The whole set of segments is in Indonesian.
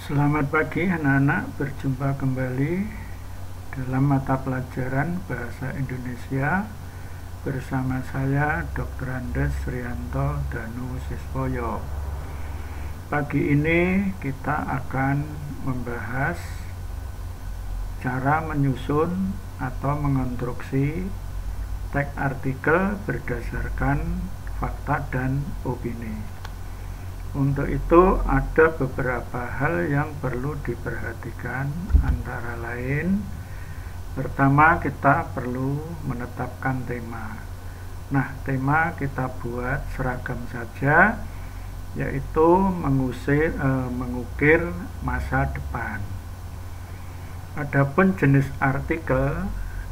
Selamat pagi anak-anak, berjumpa kembali dalam mata pelajaran Bahasa Indonesia bersama saya Dr. Andes Rianto Danu Siswoyo. Pagi ini kita akan membahas cara menyusun atau mengonstruksi teks artikel berdasarkan fakta dan opini. Untuk itu ada beberapa hal yang perlu diperhatikan, antara lain pertama kita perlu menetapkan tema. Nah, tema kita buat seragam saja, yaitu mengukir masa depan. Adapun jenis artikel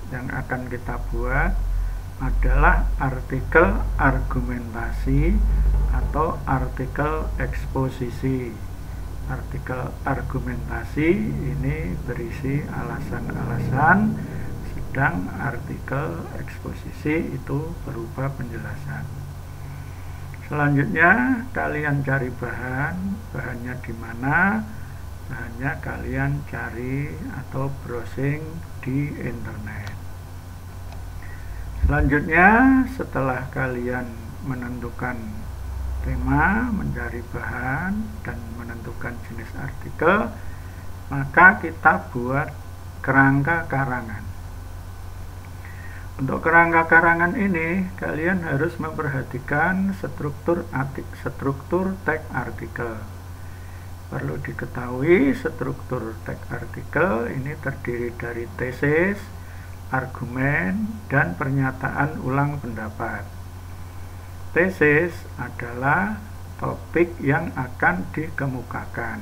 yang akan kita buat adalah artikel argumentasi atau artikel eksposisi. Artikel argumentasi ini berisi alasan-alasan, sedang artikel eksposisi itu berupa penjelasan. Selanjutnya kalian cari bahannya di mana? Bahannya kalian cari atau browsing di internet. Selanjutnya setelah kalian menentukan tema, mencari bahan, dan menentukan jenis artikel, maka kita buat kerangka karangan. Untuk kerangka karangan ini, kalian harus memperhatikan struktur teks artikel. Perlu diketahui struktur teks artikel ini terdiri dari tesis, argumen, dan pernyataan ulang pendapat. Tesis adalah topik yang akan dikemukakan,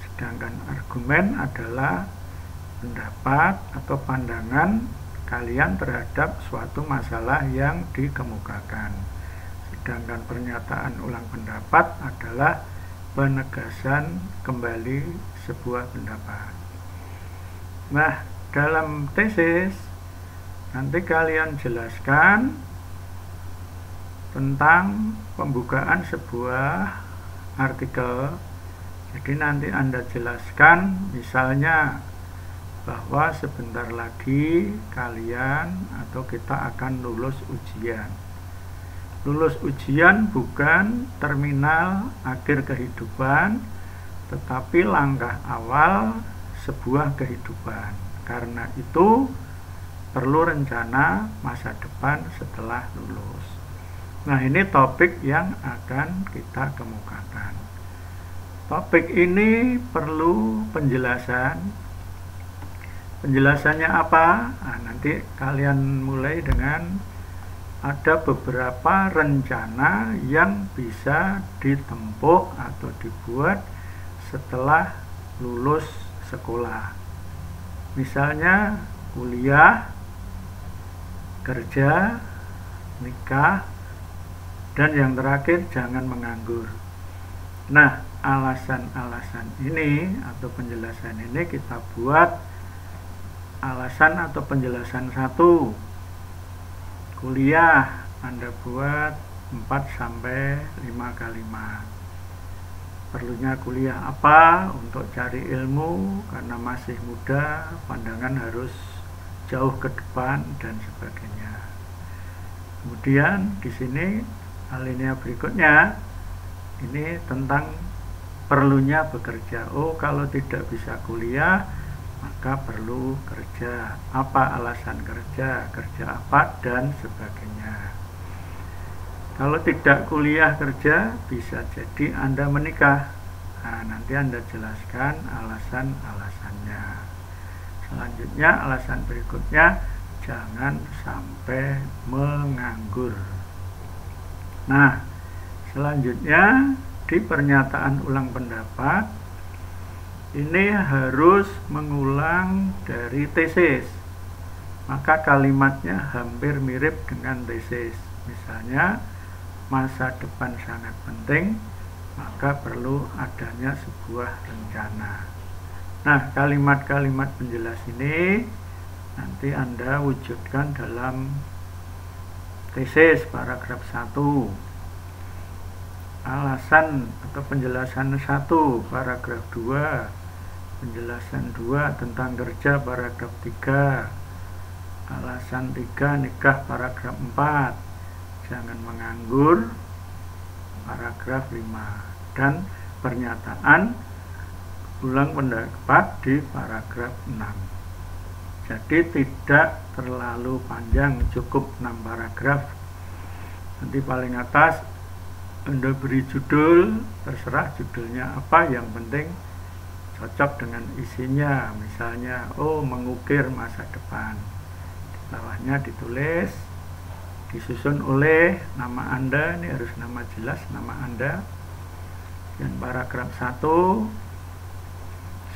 sedangkan argumen adalah pendapat atau pandangan kalian terhadap suatu masalah yang dikemukakan, sedangkan pernyataan ulang pendapat adalah penegasan kembali sebuah pendapat. Nah, dalam tesis nanti kalian jelaskan tentang pembukaan sebuah artikel. Jadi nanti Anda jelaskan misalnya bahwa sebentar lagi kalian atau kita akan lulus ujian. Lulus ujian bukan terminal akhir kehidupan, tetapi langkah awal sebuah kehidupan. Karena itu perlu rencana masa depan setelah lulus. Nah, ini topik yang akan kita kemukakan. Topik ini perlu penjelasan. Penjelasannya apa? Nah, nanti kalian mulai dengan ada beberapa rencana yang bisa ditempuh atau dibuat setelah lulus sekolah. Misalnya kuliah, kerja, nikah, dan yang terakhir jangan menganggur. Nah, alasan-alasan ini atau penjelasan ini kita buat alasan atau penjelasan 1. Kuliah Anda buat 4-5 kalimat. Perlunya kuliah apa? Untuk cari ilmu, karena masih muda, pandangan harus jauh ke depan dan sebagainya. Kemudian di sini alinea berikutnya ini tentang perlunya bekerja. Oh, kalau tidak bisa kuliah maka perlu kerja. Apa alasan kerja? Kerja apa dan sebagainya. Kalau tidak kuliah kerja, bisa jadi Anda menikah. Nah, nanti Anda jelaskan alasan-alasannya. Selanjutnya, alasan berikutnya, jangan sampai menganggur. Nah, selanjutnya di pernyataan ulang pendapat, ini harus mengulang dari tesis. Maka kalimatnya hampir mirip dengan tesis. Misalnya, masa depan sangat penting, maka perlu adanya sebuah rencana. Nah, kalimat-kalimat penjelas ini nanti Anda wujudkan dalam tesis paragraf 1. alasan atau penjelasan 1 paragraf 2, penjelasan 2 tentang kerja paragraf 3, alasan 3 nikah paragraf 4, jangan menganggur paragraf 5, dan pernyataan ulang pendapat di paragraf 6. Jadi tidak terlalu panjang, cukup 6 paragraf. Nanti paling atas Anda beri judul, terserah judulnya apa, yang penting cocok dengan isinya. Misalnya, mengukir masa depan. Di bawahnya ditulis, disusun oleh nama Anda, ini harus nama jelas, nama Anda. Dan paragraf 1,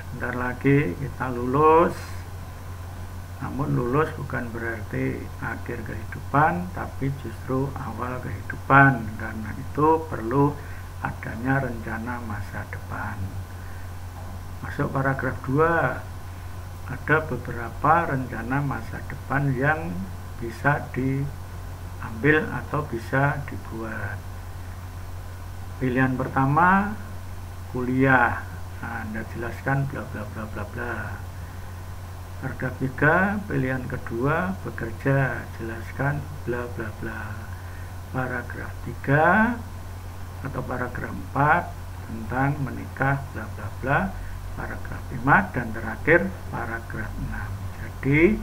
sebentar lagi kita lulus. Namun lulus bukan berarti akhir kehidupan, tapi justru awal kehidupan. Karena itu perlu adanya rencana masa depan. Masuk paragraf 2, ada beberapa rencana masa depan yang bisa diambil atau bisa dibuat. Pilihan pertama, kuliah. Nah, Anda jelaskan bla bla bla bla bla. Paragraf 3, pilihan kedua, bekerja, jelaskan bla bla bla. Paragraf 3 atau paragraf 4 tentang menikah bla bla bla. Paragraf 5 dan terakhir paragraf 6. Jadi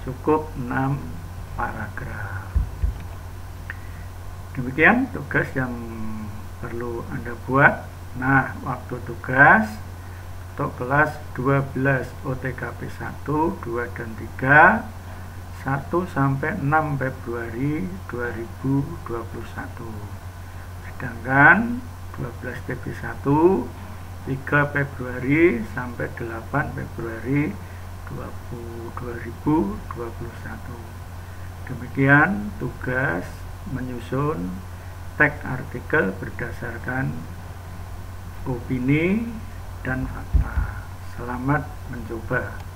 cukup 6 paragraf. Demikian tugas yang perlu Anda buat. Nah, waktu tugas untuk kelas 12 OTKP 1, 2, dan 3 1 sampai 6 Februari 2021. Sedangkan 12 TP 1 3 Februari sampai 8 Februari 2021. Demikian tugas menyusun teks artikel berdasarkan opini dan fakta. Selamat mencoba.